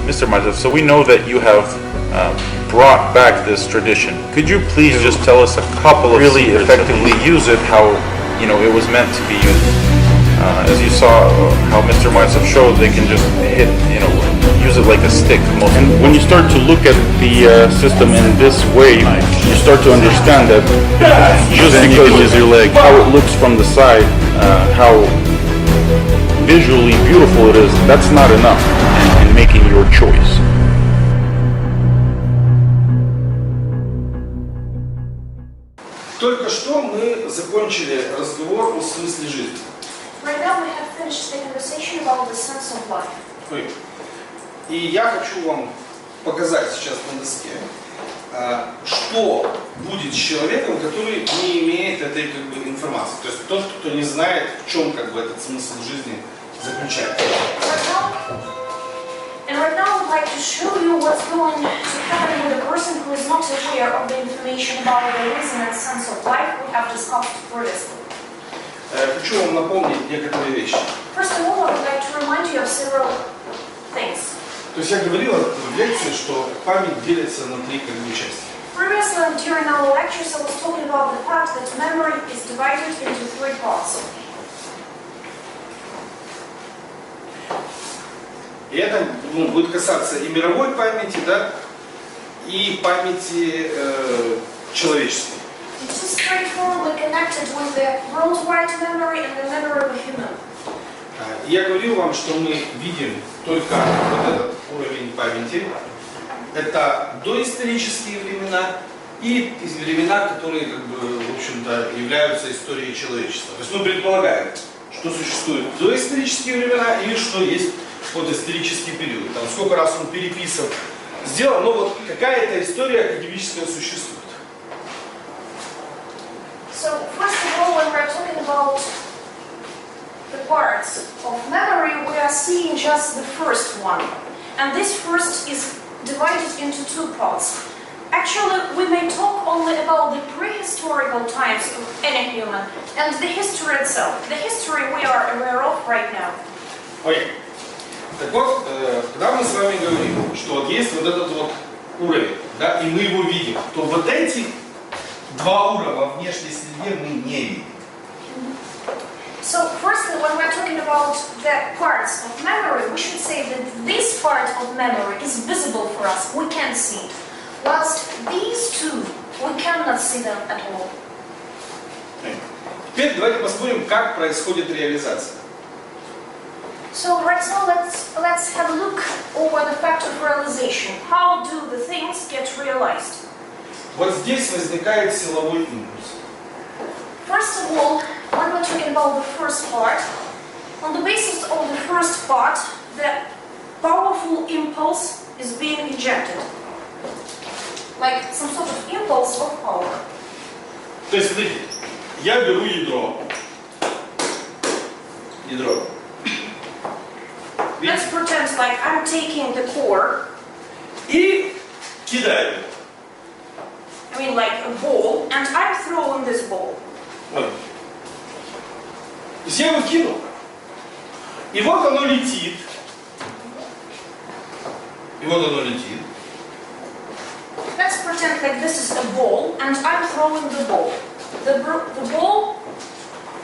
Mr. Mazov, so we know that you have brought back this tradition. Could you please just tell us a couple of really effectively use it how it was meant to be used? As you saw how Mr. Mazov showed, they can just hit, use it like a stick. And when you start to look at the system in this way, you start to understand that just because use your leg, how it looks from the side, how visually beautiful it is, that's not enough in making your choice. Только что мы закончили разговор о смысле жизни. Right now we have finished the conversation about the sense of life. И я хочу вам показать сейчас на доске, что будет с человеком, который не имеет этой информации. То есть тот, кто не знает, в чем этот смысл жизни заключается. And right now I would like to show you what's going to happen with a person who is not aware of the information about the reason and sense of life we have discussed previously. Хочу вам напомнить некоторые вещи. First of all, I would like to remind you of several things. То есть я говорил в лекции, что память делится на три части. Previously, during our lectures, I was talking about the fact that memory is divided into three parts. И это будет касаться и мировой памяти, и памяти человеческой. It is straightforwardly connected with the worldwide memory and the memory of a human. Я говорил вам, что мы видим только вот этот уровень памяти. Это доисторические времена и времена, которые, в общем-то, являются историей человечества. То есть мы предполагаем, что существуют доисторические времена или что есть подисторический период. Там сколько раз он переписан, сделан, но вот какая-то история академическая существует. So, first of all, when we're talking about the parts of memory, we are seeing just the first one. And this first is divided into two parts. Actually, we may talk only about the prehistorical times of any human and the history itself. The history we are aware of right now. Окей. Так вот, когда мы с вами говорим, что вот есть вот этот вот уровень, и мы его видим, то вот эти два уровня во внешней среде мы не видим. So, firstly, when we're talking about the parts of memory, we should say that this part of memory is visible for us. We can see it. Whilst these two, we cannot see them at all. Теперь давайте посмотрим, как происходит реализация. So, right now, let's have a look over the fact of realization. How do the things get realized? Вот здесь возникает силовой импульс. First of all, when we're talking about the first part, on the basis of the first part, the powerful impulse is being injected. Like some sort of impulse of power. То есть, смотрите, я беру ядро. Let's pretend like I'm taking the core. И кидаю. I mean like a ball, and I'm throwing this ball. Вот. То есть я его кинул. И вот оно летит. Let's pretend like this is a ball, and I'm throwing the ball. The ball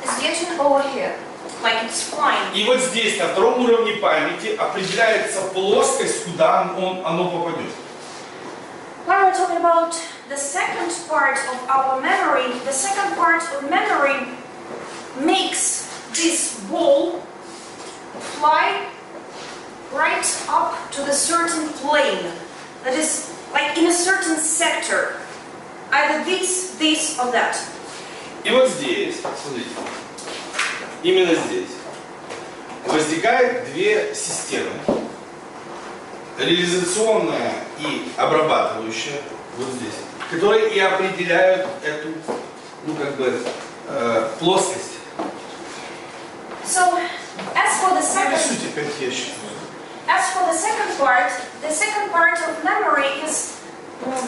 is getting over here, like it's flying. И вот здесь, на втором уровне памяти, определяется плоскость, куда оно попадет. When we're talking about the second part of our memory, the second part of memory makes this ball fly right up to the certain plane. That is, like in a certain sector. Either this or that. И вот здесь, смотрите, именно здесь, возникают две системы. Реализационная и обрабатывающая, вот здесь, которые и определяют эту, плоскость. So, as for the second part of memory is,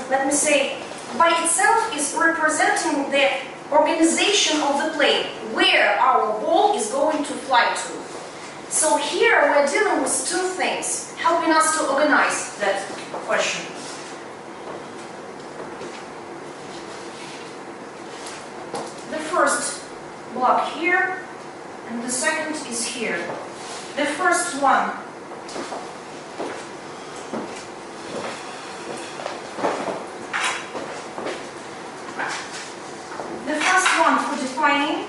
let me say, by itself is representing the organization of the plane, where our ball is going to fly to. So here we're dealing with two things, helping us to organize that question. The first block here, and the second is here. The first one. The first one for defining,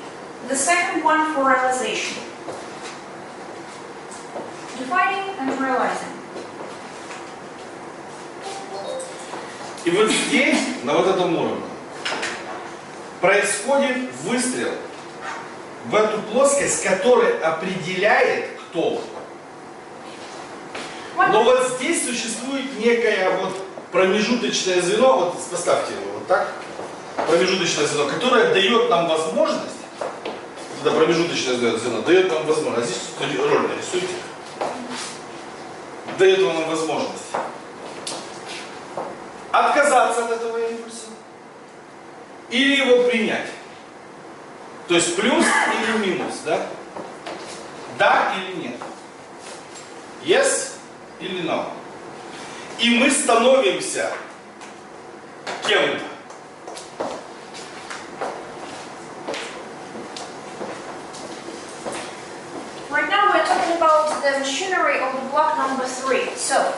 the second one for realization. Defining and realizing. И вот здесь, на вот этом уровне, происходит выстрел в эту плоскость, который определяет, кто он. Но вот здесь существует некое вот промежуточное звено, вот поставьте его вот так, промежуточное звено, которое дает нам возможность, это промежуточное звено дает нам возможность, а здесь роль нарисуйте, дает нам возможность отказаться от этого импульса или его принять. То есть плюс или минус, да? Да или нет? Yes или no? И мы становимся кем-то. Right now we're talking about the machinery of the block number 3. So,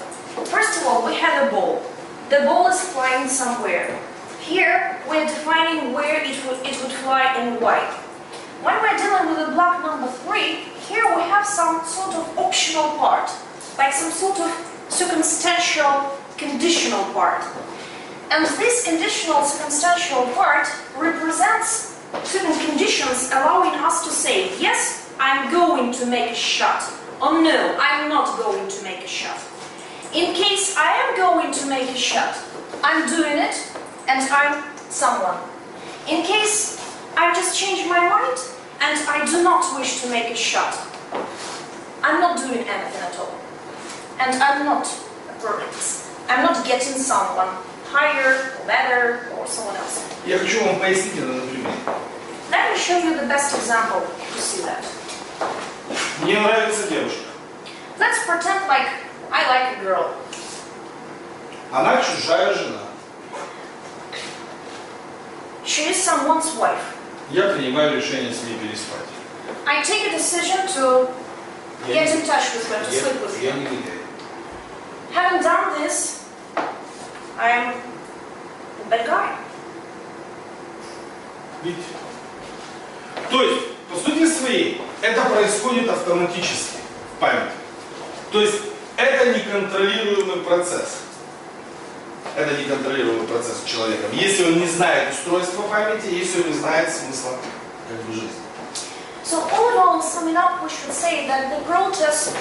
first of all, we have a ball. The ball is flying somewhere. Here, we're defining where it would fly and why. When we're dealing with the block number 3, here we have some sort of optional part, like some sort of circumstantial, conditional part. And this conditional, circumstantial part represents certain conditions allowing us to say, yes, I'm going to make a shot, or no, I'm not going to make a shot. In case I am going to make a shot, I'm doing it, and I'm someone. In case I just change my mind, and I do not wish to make a shot, I'm not doing anything at all. And I'm not a purpose. I'm not getting someone higher, or better, or someone else. Я хочу вам пояснить это на примере. Let me show you the best example to see that. Мне нравится девушка. Let's pretend like I like a girl. Она чужая жена. She is someone's wife. Я принимаю решение с ней переспать. I take a decision to get in touch with her, to sleep with Я her. не негодяй. Having done this, I am a bad guy. Видите? То есть, по сути своей, это происходит автоматически в памяти. То есть, это неконтролируемый процесс. Это неконтролируемый процесс с человеком. Если он не знает устройства памяти, если он не знает смысла жизни. So all in all, summing up, we should say that the process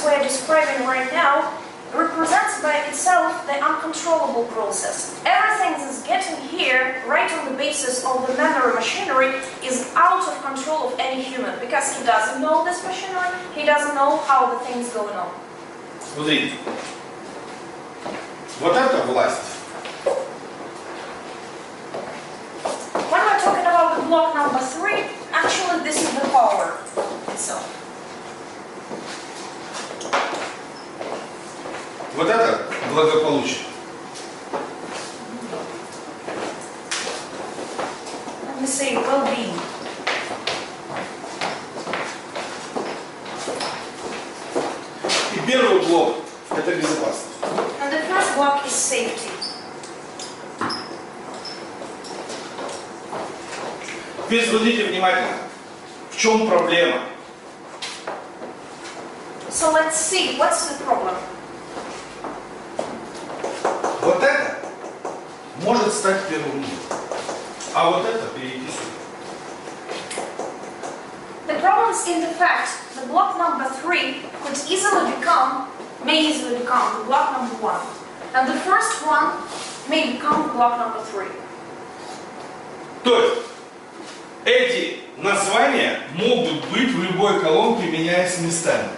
we're describing right now represents by itself the uncontrollable process. Everything that's getting here, right on the basis of the memory machinery, is out of control of any human, because he doesn't know this machinery, he doesn't know how the thing's going on. Смотрите. Вот это власть. When we're talking about the block number 3, actually this is the power itself. Вот это благополучие. Let me say well-being. И первый блок – это безопасность. And the first block is safety. Теперь смотрите внимательно. В чем проблема? So let's see, what's the problem? Вот это может стать первым блоком, а вот это перейти сюда. The problem is in the fact the block number 3 could may easily become the block number 1. And the first one may become the block number 3. То есть эти названия могут быть в любой колонке, меняясь местами.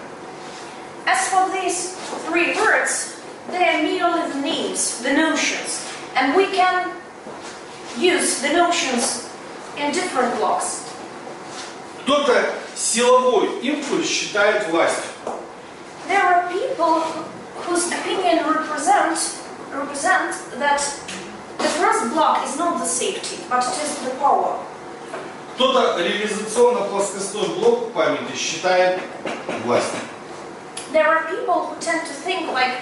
As for these 3 words, they are merely the names, the notions. And we can use the notions in different blocks. Кто-то силовой импульс считает властью. There are people whose opinion represent that the first block is not the safety, but it is the power. Кто-то реализационно-плоскостной блок памяти считает властью. There are people who tend to think like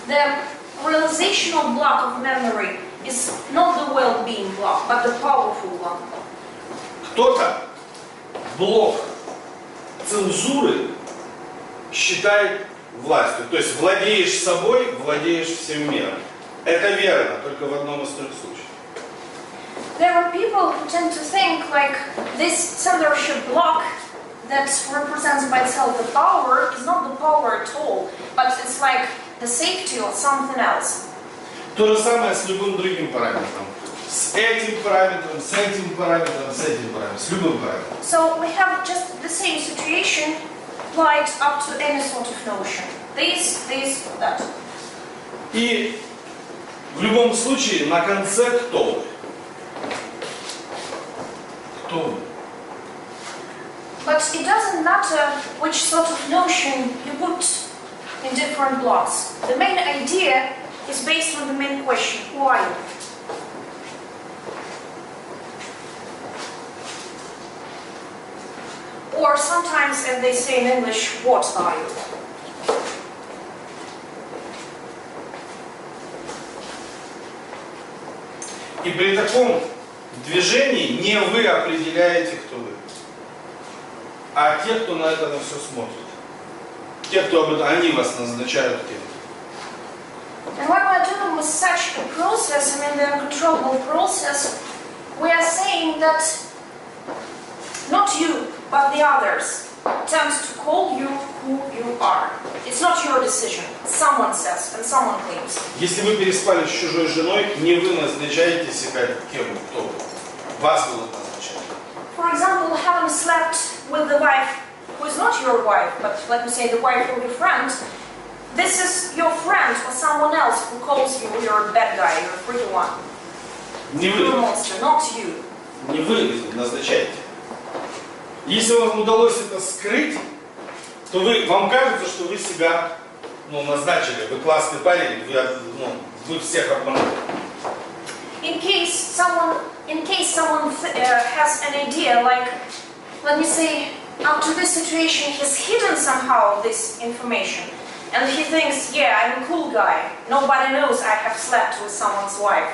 the realizational block of memory is not the well-being block, but the powerful one. Кто-то блок цензуры считает властью. То есть владеешь собой, владеешь всем миром. Это верно, только в одном из трех случаев. There are people who tend to think like this censorship block that represents by itself the power is not the power at all, but it's like the safety or something else. То же самое с любым другим параметром. С этим параметром, с этим параметром, с этим параметром, с любым параметром. So we have just the same situation applied up to any sort of notion. This, that. И в любом случае на конце кто вы? Кто вы? But it doesn't matter which sort of notion you put in different blocks. The main idea is based on the main question, who are you? Or sometimes, as they say in English, what are you? И при таком движении не вы определяете, кто вы, а те, кто на это на все смотрит. Те, кто об этом, они вас назначают кем. And when we're dealing with such a process, I mean the uncontrollable process, we are saying that not you, but the others tends to call you who you are. It's not your decision. Someone says and someone claims. Если вы переспали с чужой женой, не вы назначаете себя кем, кто вы. Вас будут назначать. For example, having slept with the wife who is not your wife, but let me say the wife of your friend, this is your friend or someone else who calls you you're a bad guy, you're a pretty one. Не You're a вы. monster, not you. Не вы назначаете. Если вам удалось это скрыть, то вам кажется, что вы себя назначили. Вы классный парень, вы всех обманули. In case someone has an idea, like, let me say, up to this situation, he's hidden somehow this information, and he thinks, yeah, I'm a cool guy. Nobody knows I have slept with someone's wife.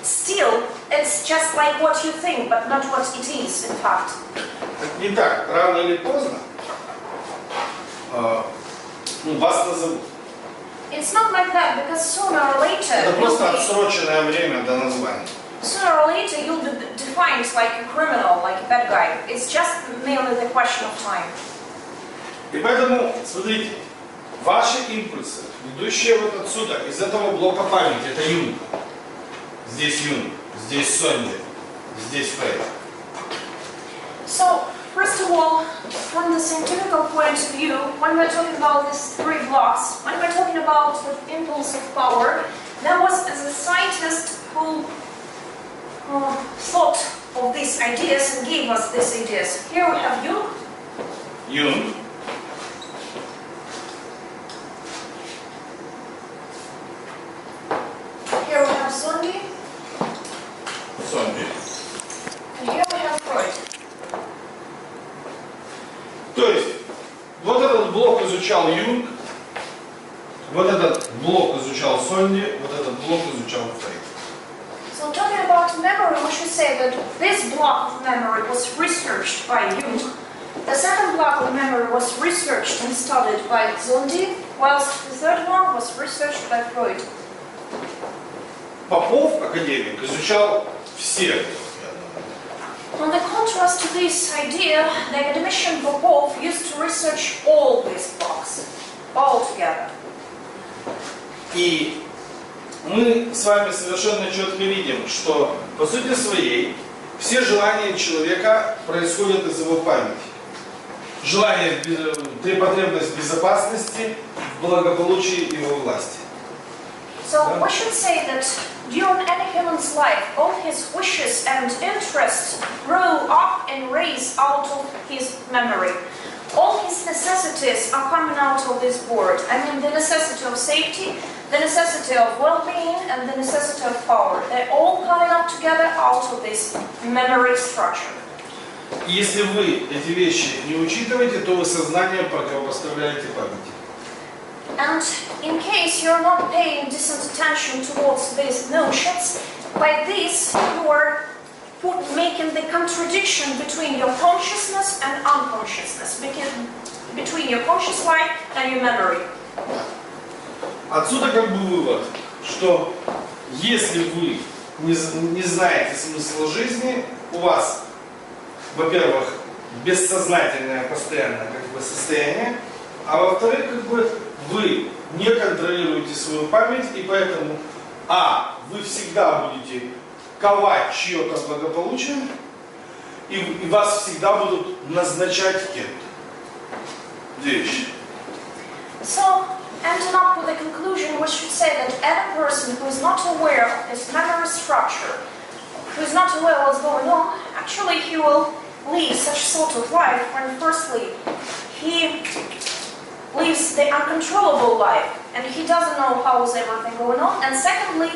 Still, it's just like what you think, but not what it is, in fact. Не так. Рано или поздно вас назовут. It's not like that, because sooner or later, Это просто отсроченное время до названия. sooner or later you'll be defined like a criminal, like a bad guy. It's just merely the question of time. И поэтому, смотрите, ваши импульсы, идущие вот отсюда, из этого блока памяти, это Юнг. Здесь Юнг, здесь Сонди, здесь Фрейд. So, first of all, from the scientific point of view, when we're talking about these three blocks, when we're talking about the impulse of power, there was a scientist who thought of these ideas and gave us these ideas. Here we have Jung. Юнг. Here we have Sondy. Сонди. And here we have Freud. То есть, вот этот блок изучал Юнг, вот этот блок изучал Сонди, вот этот блок изучал Фрейд. So talking about memory, we should say that this block of memory was researched by Jung. The second block of memory was researched and studied by Zondi, whilst the third one was researched by Freud. Попов, академик, изучал все. On the contrast to this idea, the academician Popov used to research all these blocks, all together. И мы с вами совершенно четко видим, что по сути своей все желания человека происходят из его памяти. Желание, потребность в безопасности, в благополучии его власти. So we should say that during any human's life, all his wishes and interests grow up and raise out of his memory. all his necessities are coming out of this board. I mean, the necessity of safety, the necessity of well-being, and the necessity of power. They're all coming up together out of this memory structure. Если вы эти вещи не учитываете, то вы сознание противопоставляете памяти. And in case you're not paying decent attention towards these notions, by this you are making the contradiction between your consciousness and unconsciousness, between your conscious life and your memory. Отсюда как бы вывод, что если вы не знаете смысла жизни, у вас, во-первых, бессознательное постоянное как бы состояние, а во-вторых, как бы вы не контролируете свою память, и поэтому вы всегда будете ковать чье-то благополучие, и вас всегда будут назначать кем-то. Две вещи. So, ending up with a conclusion, we should say that any person who is not aware of his memory structure, who is not aware of what's going on, actually he will live such sort of life when firstly he lives the uncontrollable life and he doesn't know how is everything going on, and secondly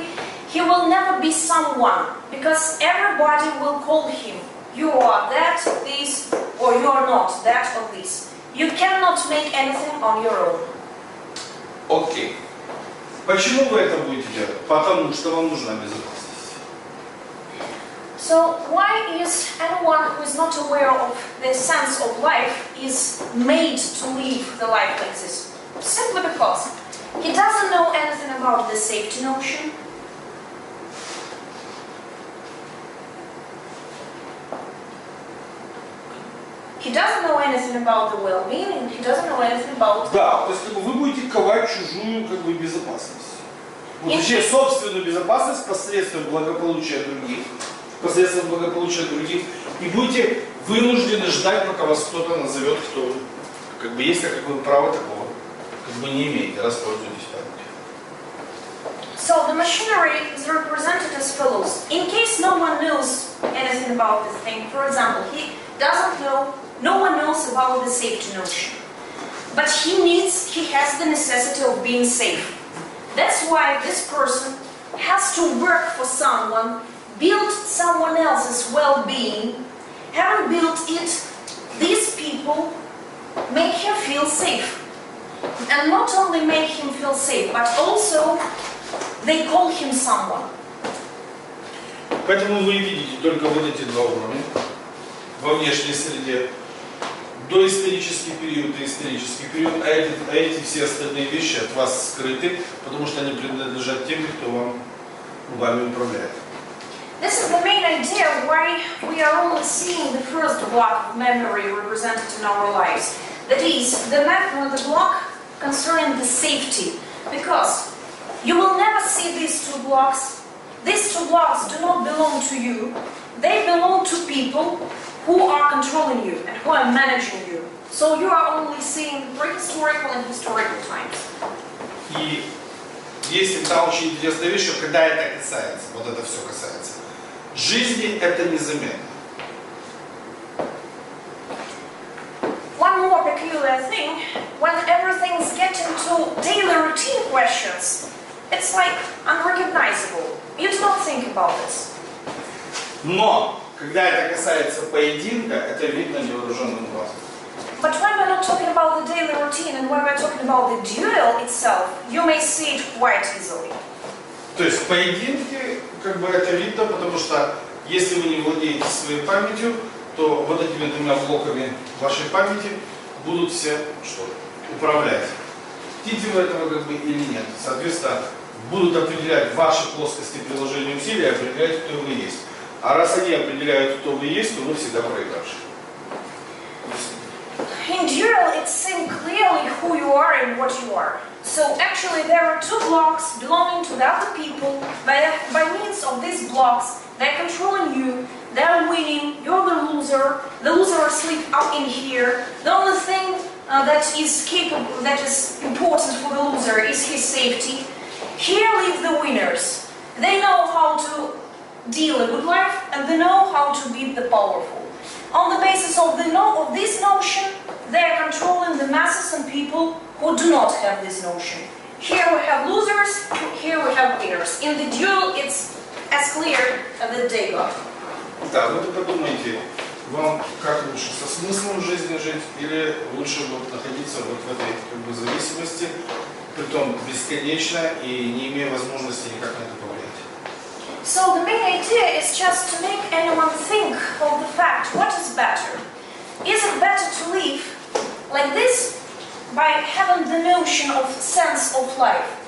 he will never be someone because everybody will call him you are that, this, or you are not that or this. You cannot make anything on your own. Окей. Почему вы это будете делать? Потому что вам нужна безопасность. So why is anyone who is not aware of the sense of life is made to live the life like this? Simply because he doesn't know anything about the safety notion. He doesn't know anything about the well-being, and he doesn't know anything about... Да, то есть как бы, вы будете ковать чужую как бы, безопасность. Вообще собственную безопасность посредством благополучия других, и будете вынуждены ждать, пока вас кто-то назовет, кто вы. Как бы, если как бы, право такого как бы, не имеете, распользуйтесь памятью. So the machinery is represented as follows. In case no one knows anything about this thing, for example, no one knows about the safety notion. But he has the necessity of being safe. That's why this person has to work for someone, build someone else's well-being. Having built it, these people make him feel safe. And not only make him feel safe, but also they call him someone. Поэтому вы видите только вот эти два уровня во внешней среде. Доисторический период и исторический период, а эти все остальные вещи от вас скрыты, потому что они принадлежат тем, кто вами управляет. This is the main idea why we are only seeing the first block of memory represented in our lives. That is, the block concerning the safety. Because you will never see these two blocks. These two blocks do not belong to you. They belong to people who are controlling you and who are managing you. So you are only seeing prehistorical and historical times. И есть там очень интересная вещь, что когда это касается, вот это все касается, жизни это незаметно. One more peculiar thing, when everything's getting to daily routine questions, it's like unrecognizable. You do not think about this. Но когда это касается поединка, это видно невооруженным глазом. But when we're not talking about the daily routine and when we're talking about the duel itself, you may see it quite easily. То есть в поединке как бы это видно, потому что если вы не владеете своей памятью, то вот этими двумя блоками вашей памяти будут все управлять. Хотите вы этого как бы или нет. Соответственно, будут определять ваши плоскости приложения усилий, определять, кто вы есть. А раз они определяют, кто вы есть, то вы всегда проигравший. In duel, it's seen clearly who you are and what you are. So actually there are two blocks belonging to the other people. By means of these blocks, they're controlling you, they're winning, you're the loser is asleep up in here. The only thing that is important for the loser is his safety. Here live the winners. They know how to deal a good life and they know how to beat the powerful. On the basis of this notion, they are controlling the masses and people who do not have this notion. Here we have losers, here we have winners. In the duel, it's as clear as the day God. Да, вы подумайте, вам как лучше, со смыслом жизни жить или лучше вот находиться вот в этой как бы зависимости, притом бесконечно и не имея возможности никак на это повлиять. So the main idea is just to make anyone think of the fact, what is better? Is it better to live like this by having the notion of sense of life?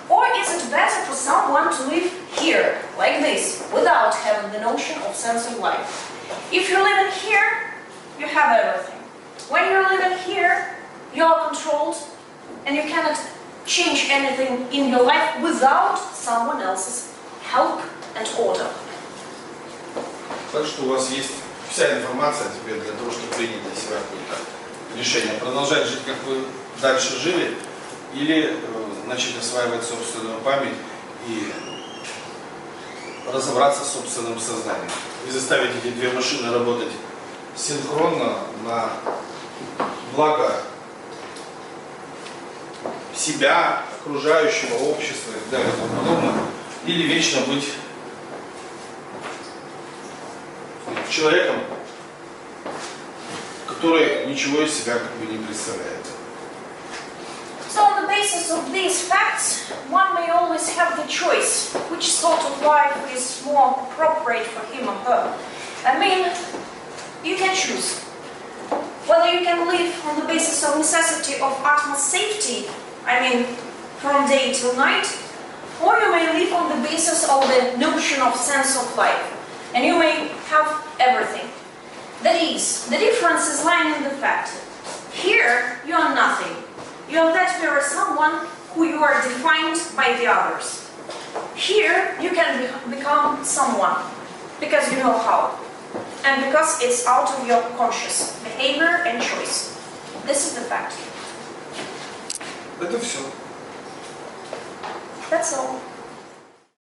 Or is it better for someone to live here, like this, without having the notion of sense of life? If you're living here, you have everything. When you're living here, you are controlled and you cannot change anything in your life without someone else's help and order. Так что у вас есть вся информация теперь для того, чтобы принять для себя какое-то решение. Продолжать жить, как вы дальше жили, или начать осваивать собственную память и разобраться с собственным сознанием. И заставить эти две машины работать синхронно на благо себя, окружающего, общества и так далее и тому подобное. Или вечно быть человеком, который ничего из себя как бы не представляет. So on the basis of these facts, one may always have the choice which sort of life is more appropriate for him or her. I mean, you can choose whether you can live on the basis of necessity of utmost safety, I mean, from day till night, or you may live on the basis of the notion of sense of life, and you may have everything. That is, the difference is lying in the fact. Here, you are nothing. You are that very someone who you are defined by the others. Here, you can become someone, because you know how. And because it's out of your conscious behavior and choice. This is the fact. Это все. That's all.